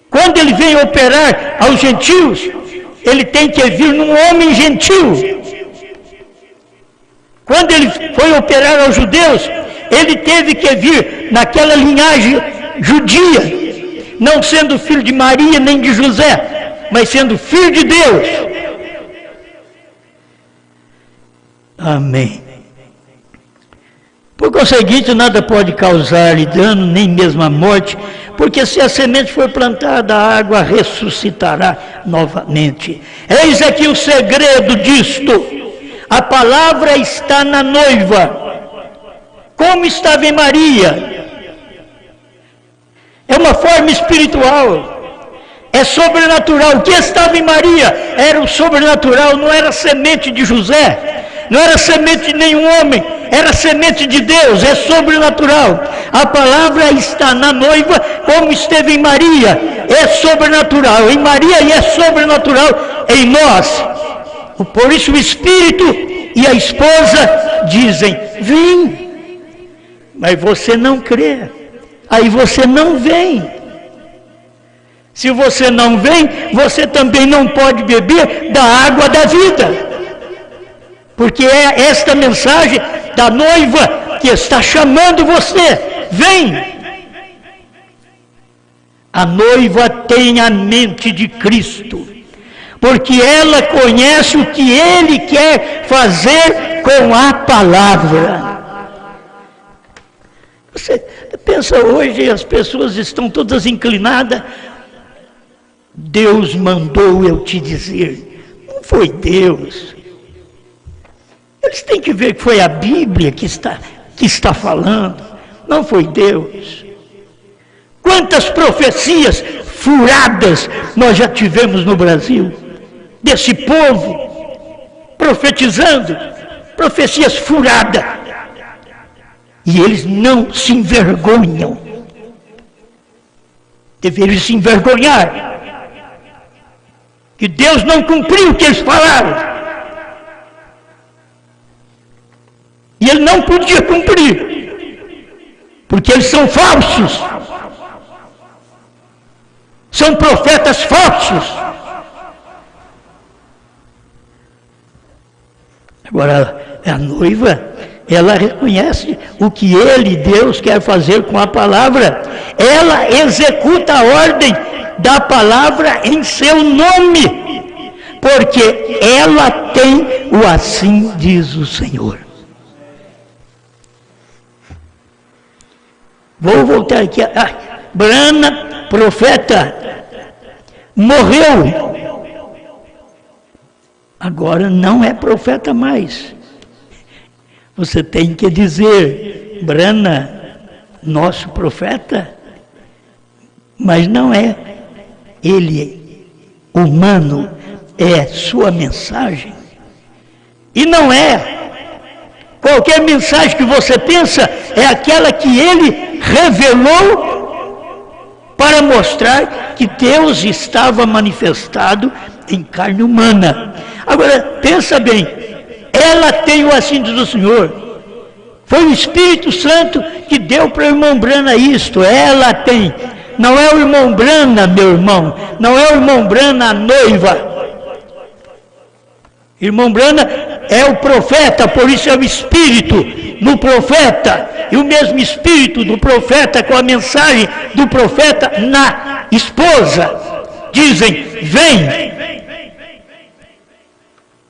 Quando ele vem operar aos gentios, ele tem que vir num homem gentil. Quando ele foi operar aos judeus, ele teve que vir naquela linhagem judia, não sendo filho de Maria nem de José, mas sendo filho de Deus. Amém. Por conseguinte, nada pode causar-lhe dano, nem mesmo a morte, porque se a semente for plantada, a água ressuscitará novamente. Eis aqui o segredo disto. A palavra está na noiva, como estava em Maria. É uma forma espiritual, é sobrenatural. O que estava em Maria era o sobrenatural, não era semente de José, não era semente de nenhum homem, era semente de Deus, é sobrenatural. A palavra está na noiva, como esteve em Maria, é sobrenatural em Maria e é sobrenatural em nós. Por isso o Espírito e a esposa dizem, vem, mas você não crê, aí você não vem. Se você não vem, você também não pode beber da água da vida, porque é esta mensagem da noiva que está chamando você, vem. A noiva tem a mente de Cristo, porque ela conhece o que Ele quer fazer com a palavra. Você pensa hoje, as pessoas estão todas inclinadas, Deus mandou eu te dizer. Não foi Deus. Eles têm que ver que foi a Bíblia que está falando, não foi Deus. Quantas profecias furadas nós já tivemos no Brasil, desse povo profetizando, profecias furadas, e eles não se envergonham. Deveriam se envergonhar, que Deus não cumpriu o que eles falaram. E ele não podia cumprir, porque eles são falsos, são profetas falsos. Agora, a noiva, ela reconhece o que ele, Deus, quer fazer com a palavra. Ela executa a ordem da palavra em seu nome. porque ela tem o assim diz o Senhor. Vou voltar aqui. Brana, profeta, morreu. Agora não é profeta mais. Você tem que dizer, Brana, nosso profeta, mas não é ele humano, é sua mensagem. E não é qualquer mensagem que você pensa, é aquela que ele revelou para mostrar que Deus estava manifestado em carne humana. Agora, pensa bem, ela tem o assim diz o Senhor. Foi o Espírito Santo que deu para o irmão Brana isto, ela tem. Não é o irmão Brana, meu irmão, não é o irmão Brana a noiva. Irmão Brana é o profeta, por isso é o Espírito no profeta, e o mesmo Espírito do profeta com a mensagem do profeta na esposa. Dizem, vem.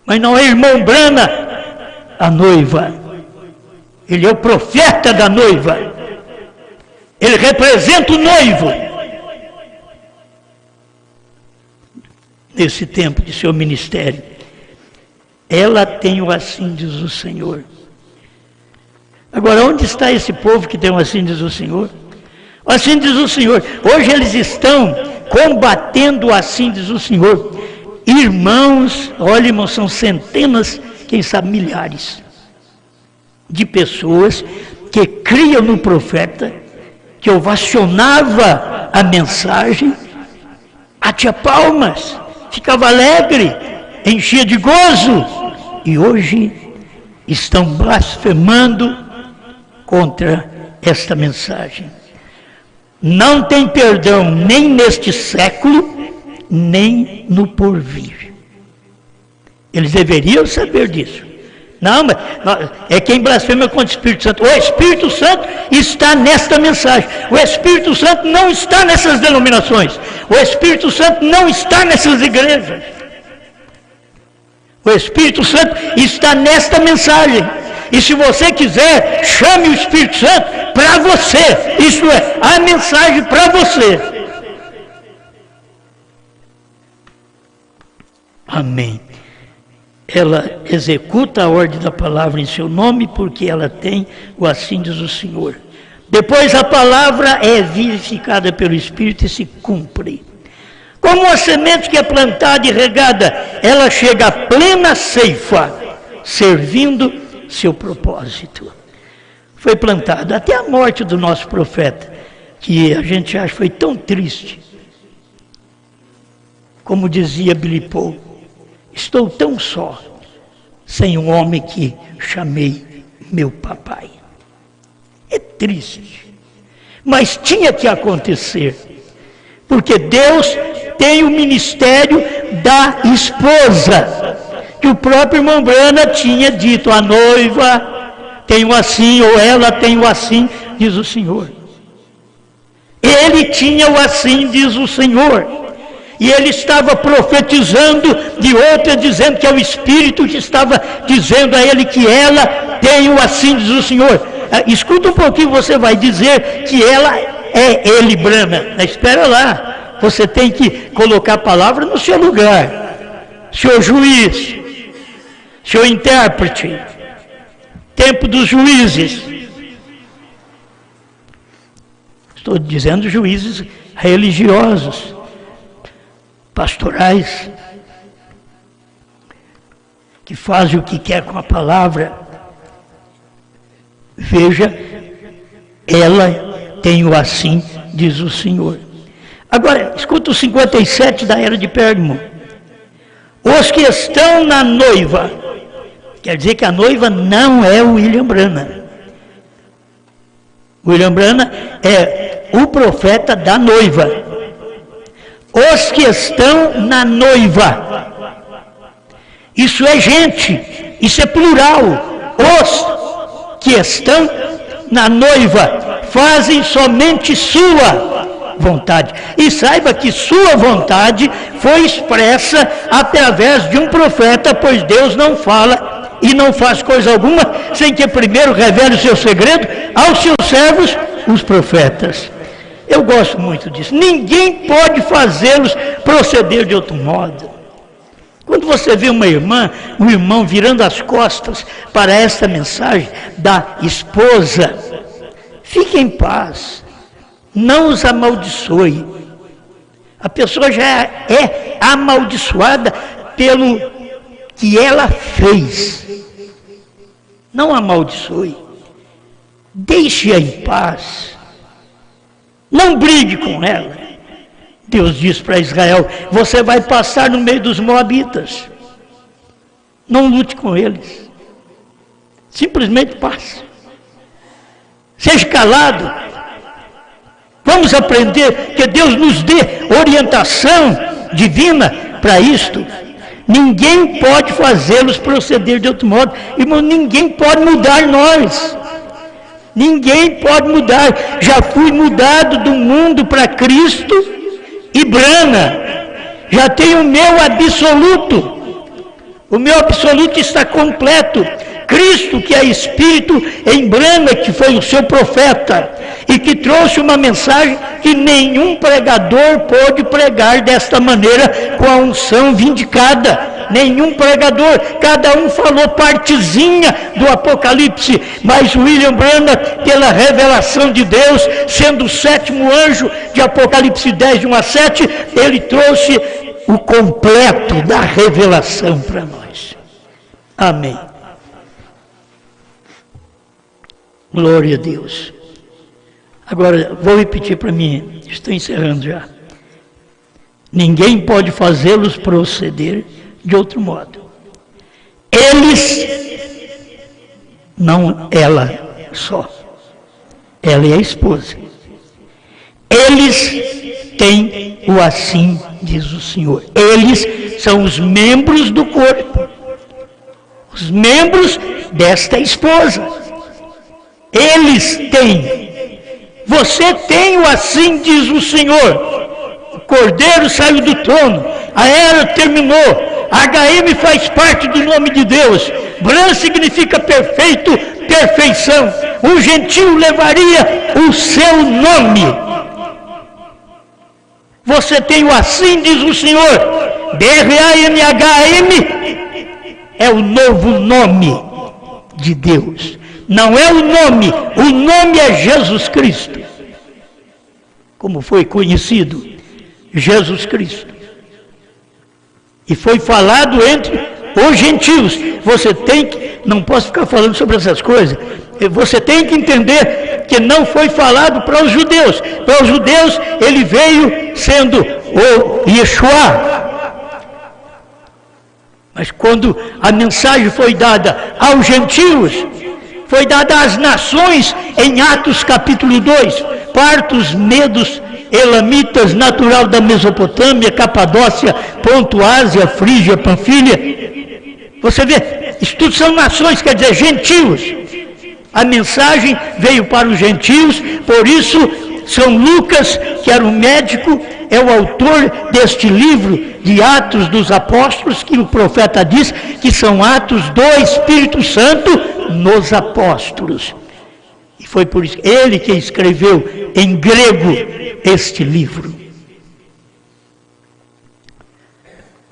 Mas não é irmão Brana a noiva. Ele é o profeta da noiva. Ele representa o noivo. Nesse tempo de seu ministério. Ela tem o assim diz o Senhor. Agora, onde está esse povo que tem o assim diz o Senhor? O assim diz o Senhor. Hoje eles estão combatendo o assim diz o Senhor. Irmãos, olha, irmãos, são centenas, quem sabe milhares de pessoas que criam no profeta, que ovacionava a mensagem, batia palmas, ficava alegre, enchia de gozo, e hoje estão blasfemando contra esta mensagem. Não tem perdão nem neste século, nem no porvir. Eles deveriam saber disso. Não, mas é quem blasfema contra o Espírito Santo. O Espírito Santo está nesta mensagem. O Espírito Santo não está nessas denominações. O Espírito Santo não está nessas igrejas. O Espírito Santo está nesta mensagem. E se você quiser, chame o Espírito Santo para você. Isso é, a mensagem para você. Amém. Ela executa a ordem da palavra em seu nome, porque ela tem o assim diz o Senhor. Depois a palavra é vivificada pelo Espírito e se cumpre. Como uma semente que é plantada e regada, ela chega à plena ceifa, servindo seu propósito. Foi plantada até a morte do nosso profeta, que a gente acha foi tão triste. Como dizia Billy Paul, estou tão só, sem um homem que chamei meu papai. É triste, mas tinha que acontecer, porque Deus tem o ministério da esposa, que o próprio irmão Brana tinha dito, a noiva tem o assim, ou ela tem o assim, diz o Senhor. Ele tinha o assim, diz o Senhor. E ele estava profetizando de outra, dizendo que é o Espírito que estava dizendo a ele que ela tem o assim, diz o Senhor. Escuta um pouquinho, você vai dizer que ela é ele, Brana. Espera lá, você tem que colocar a palavra no seu lugar. Senhor juiz, senhor intérprete, tempo dos juízes. Estou dizendo juízes religiosos, pastorais, que fazem o que quer com a palavra. Veja, ela tem o assim, diz o Senhor. Agora, escuta o 57 da era de Pérgamo. Os que estão na noiva, quer dizer que a noiva não é o William Brana. William Brana é o profeta da noiva. Os que estão na noiva. Isso é gente, isso é plural. Os que estão na noiva fazem somente sua vontade. E saiba que sua vontade foi expressa através de um profeta, pois Deus não fala e não faz coisa alguma sem que primeiro revele o seu segredo aos seus servos, os profetas. Eu gosto muito disso. Ninguém pode fazê-los proceder de outro modo. Quando você vê uma irmã, um irmão virando as costas para esta mensagem da esposa, fique em paz, não os amaldiçoe. A pessoa já é amaldiçoada pelo que ela fez. Não amaldiçoe, deixe-a em paz, não brigue com ela. Deus diz para Israel: você vai passar no meio dos moabitas, não lute com eles, simplesmente passe, seja calado. Vamos aprender que Deus nos dê orientação divina para isto. Ninguém pode fazê-los proceder de outro modo, irmão. Ninguém pode mudar nós, ninguém pode mudar. Já fui mudado do mundo para Cristo e brana, já tenho o meu absoluto está completo. Cristo, que é Espírito, em brana, que foi o seu profeta, e que trouxe uma mensagem que nenhum pregador pôde pregar desta maneira, com a unção vindicada. Nenhum pregador, cada um falou partezinha do Apocalipse, mas William Branham, pela revelação de Deus, sendo o 7º anjo de Apocalipse 10, de 1 a 7, ele trouxe o completo da revelação para nós. Amém. Glória a Deus. Agora, vou repetir para mim, estou encerrando já. Ninguém pode fazê-los proceder de outro modo. Eles, não ela só, ela é a esposa. Eles têm o assim diz o Senhor. Eles são os membros do corpo, os membros desta esposa. Eles têm. Você tem o assim diz o Senhor. O Cordeiro saiu do trono, a era terminou. HM faz parte do nome de Deus. Bran significa perfeito, perfeição. Um gentil levaria o seu nome. Você tem o assim diz o Senhor. BRANHM é o novo nome de Deus. Não é o nome é Jesus Cristo. Como foi conhecido? Jesus Cristo. E foi falado entre os gentios. Você tem que, não posso ficar falando sobre essas coisas, você tem que entender que não foi falado para os judeus. Para os judeus ele veio sendo o Yeshua. Mas quando a mensagem foi dada aos gentios, foi dada às nações em Atos capítulo 2, partos, medos, elamitas, natural da Mesopotâmia, Capadócia, Ponto, Ásia, Frígia, Panfilha. Você vê, isso tudo são nações, quer dizer, gentios. A mensagem veio para os gentios, por isso São Lucas, que era um médico, é o autor deste livro de Atos dos Apóstolos, que o profeta diz que são atos do Espírito Santo nos apóstolos. E foi por isso ele que escreveu em grego este livro.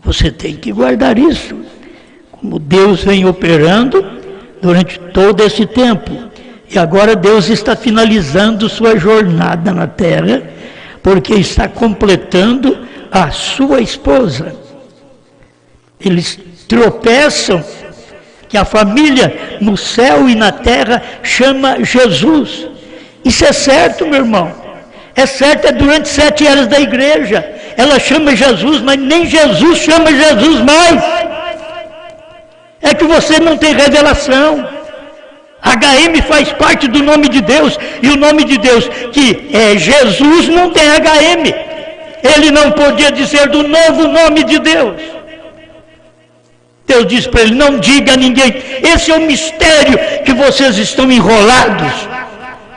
Você tem que guardar isso, como Deus vem operando durante todo esse tempo. E agora Deus está finalizando sua jornada na terra, porque está completando a sua esposa. Eles tropeçam, que a família no céu e na terra chama Jesus. Isso é certo, meu irmão. É certo, é durante 7 eras da igreja. Ela chama Jesus, mas nem Jesus chama Jesus mais. É que você não tem revelação. HM faz parte do nome de Deus, e o nome de Deus, que é Jesus, não tem HM. Ele não podia dizer do novo nome de Deus. Deus disse para ele: não diga a ninguém. Esse é o mistério que vocês estão enrolados.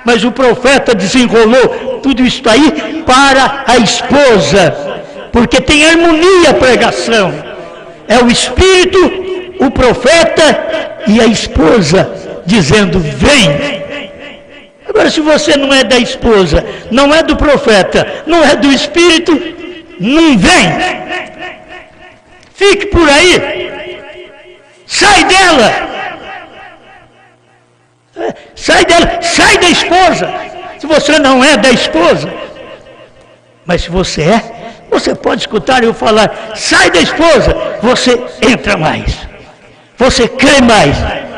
mas o profeta desenrolou tudo isso aí para a esposa, porque tem harmonia a pregação. É o Espírito, o profeta e a esposa dizendo: vem. Agora, se você não é da esposa, não é do profeta, não é do Espírito, não vem. Fique por aí. Sai dela. Sai dela, sai da esposa. Se você não é da esposa, mas se você é, você pode escutar eu falar: sai da esposa. Você entra mais, você crê mais.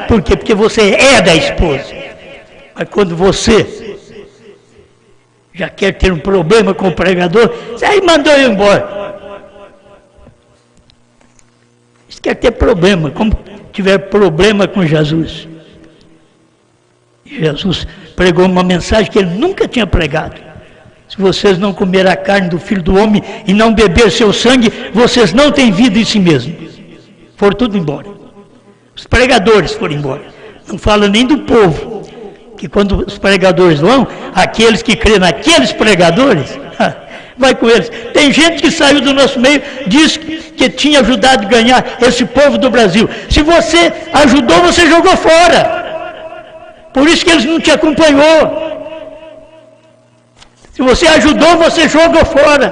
Por quê? Porque você é da esposa. Mas quando você já quer ter um problema com o pregador, você aí mandou eu embora. Você quer ter problema, como tiver problema com Jesus. Jesus pregou uma mensagem que ele nunca tinha pregado: se vocês não comerem a carne do Filho do Homem e não beber seu sangue, vocês não têm vida em si mesmos. Foram tudo embora. Os pregadores foram embora. Não fala nem do povo, que quando os pregadores vão, aqueles que crêem naqueles pregadores, vai com eles. Tem gente que saiu do nosso meio, disse que tinha ajudado a ganhar esse povo do Brasil. Se você ajudou, você jogou fora. Por isso que eles não te acompanhou. Se você ajudou, você jogou fora.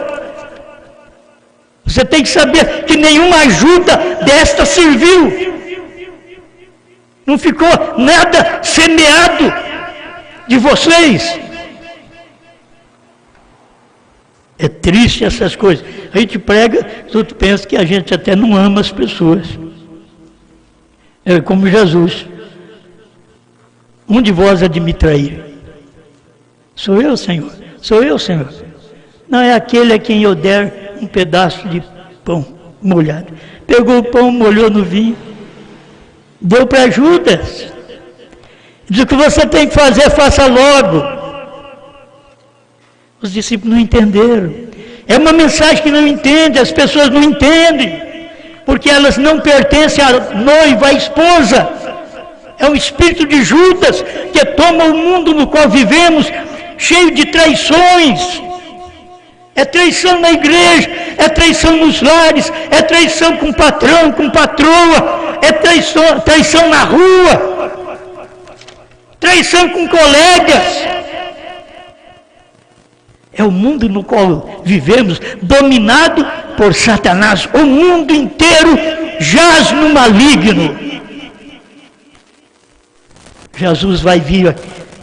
Você tem que saber que nenhuma ajuda desta serviu. Não ficou nada semeado de vocês. É triste essas coisas. A gente prega, os outros pensam que a gente até não ama as pessoas. É como Jesus. Um de vós há de me trair. Sou eu, Senhor. Sou eu, Senhor. Não é aquele a quem eu der um pedaço de pão molhado. Pegou o pão, molhou no vinho, deu para Judas. Diz: o que você tem que fazer, faça logo. Os discípulos não entenderam. É uma mensagem que não entende, as pessoas não entendem, porque elas não pertencem à noiva, à esposa. É um espírito de Judas que toma o mundo no qual vivemos, cheio de traições. É traição na igreja, é traição nos lares, é traição com patrão, com patroa, é traição na rua, traição com colegas. É o mundo no qual vivemos, dominado por Satanás. O mundo inteiro jaz no maligno. Jesus vai vir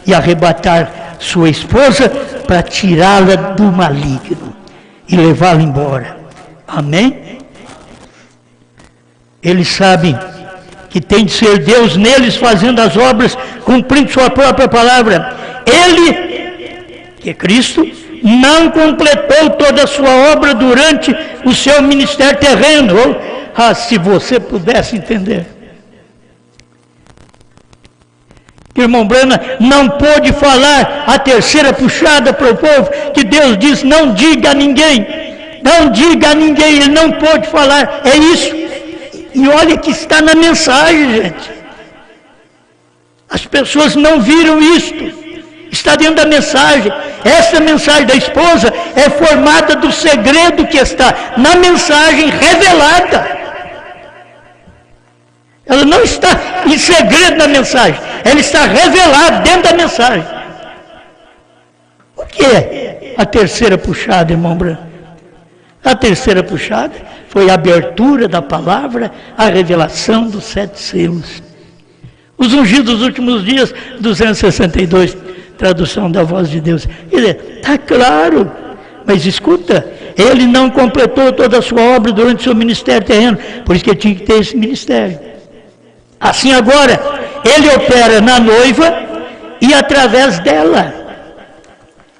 e arrebatar sua esposa para tirá-la do maligno e levá-la embora. Amém? Eles sabem que tem de ser Deus neles fazendo as obras, cumprindo sua própria palavra. Ele, que é Cristo, não completou toda a sua obra durante o seu ministério terreno. Se você pudesse entender. Irmão Brana não pôde falar a terceira puxada para o povo, que Deus diz: não diga a ninguém, não diga a ninguém. Ele não pôde falar, é isso. E olha que está na mensagem, gente. As pessoas não viram isto, está dentro da mensagem. Essa mensagem da esposa é formada do segredo que está na mensagem revelada. Ela não está em segredo na mensagem, ela está revelada dentro da mensagem. O que é a terceira puxada, irmão Branco? A terceira puxada foi a abertura da palavra, a revelação dos 7 selos. Os ungidos dos últimos dias, 262, tradução da voz de Deus. Está claro, mas escuta, ele não completou toda a sua obra durante o seu ministério terreno, por isso que ele tinha que ter esse ministério. Assim agora, ele opera na noiva e através dela.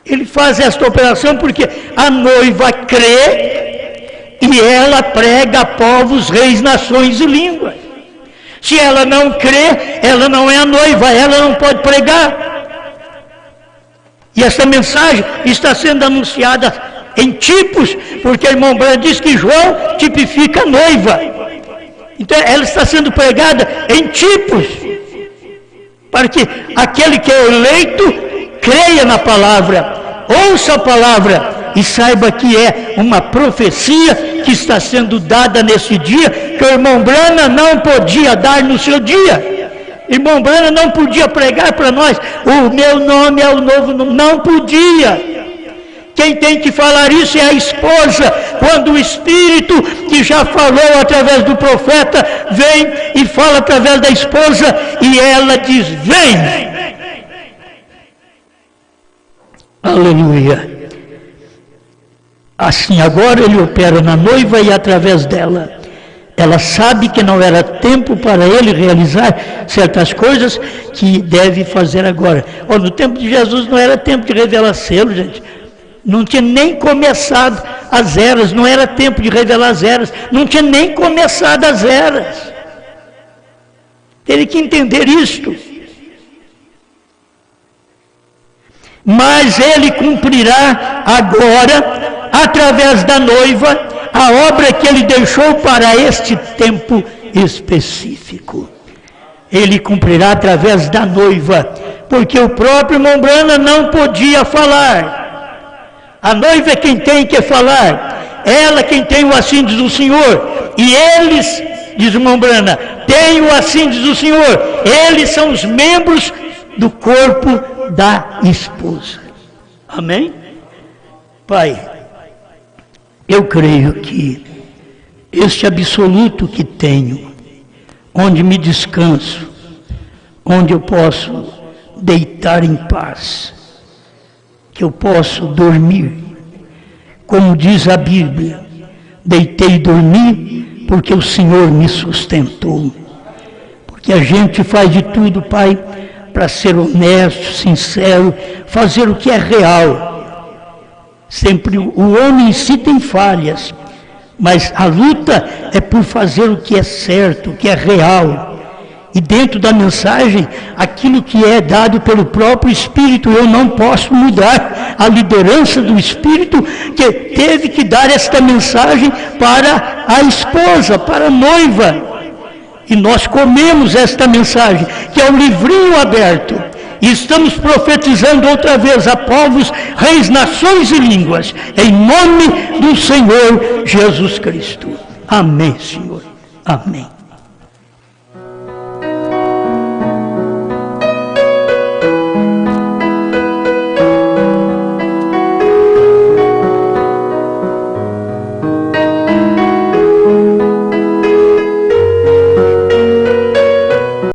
Ele faz esta operação porque a noiva crê e ela prega a povos, reis, nações e línguas. Se ela não crê, ela não é a noiva, ela não pode pregar. E essa mensagem está sendo anunciada em tipos, porque o irmão Branco diz que João tipifica a noiva. Então ela está sendo pregada em tipos, para que aquele que é eleito crê creia na palavra, ouça a palavra e saiba que é uma profecia que está sendo dada nesse dia, que o irmão Branham não podia dar no seu dia. Irmão Branham não podia pregar para nós, o meu nome é o novo nome, não podia. Quem tem que falar isso é a esposa, quando o Espírito, que já falou através do profeta, vem e fala através da esposa, e ela diz, vem. Aleluia. Assim agora ele opera na noiva e através dela. Ela sabe que não era tempo para ele realizar certas coisas que deve fazer agora. No tempo de Jesus não era tempo de revelar selo, gente. Não tinha nem começado as eras, não era tempo de revelar as eras, não tinha nem começado as eras. Teve que entender isto. Mas ele cumprirá agora, através da noiva, a obra que ele deixou para este tempo específico. Ele cumprirá através da noiva, porque o próprio irmão Branham não podia falar. A noiva é quem tem que falar, ela quem tem o assim diz o Senhor, e eles, diz o irmão Branham, têm o assim diz o Senhor, eles são os membros do corpo da esposa. Amém? Pai, eu creio que este absoluto que tenho, onde me descanso, onde eu posso deitar em paz, que eu posso dormir, como diz a Bíblia, deitei e dormi, porque o Senhor me sustentou. Porque a gente faz de tudo, Pai, para ser honesto, sincero, fazer o que é real. Sempre o homem em si tem falhas, mas a luta é por fazer o que é certo, o que é real. E dentro da mensagem, aquilo que é dado pelo próprio Espírito, eu não posso mudar. A liderança do Espírito que teve que dar esta mensagem para a esposa, para a noiva. E nós comemos esta mensagem, que é um livrinho aberto. E estamos profetizando outra vez a povos, reis, nações e línguas, em nome do Senhor Jesus Cristo. Amém, Senhor. Amém.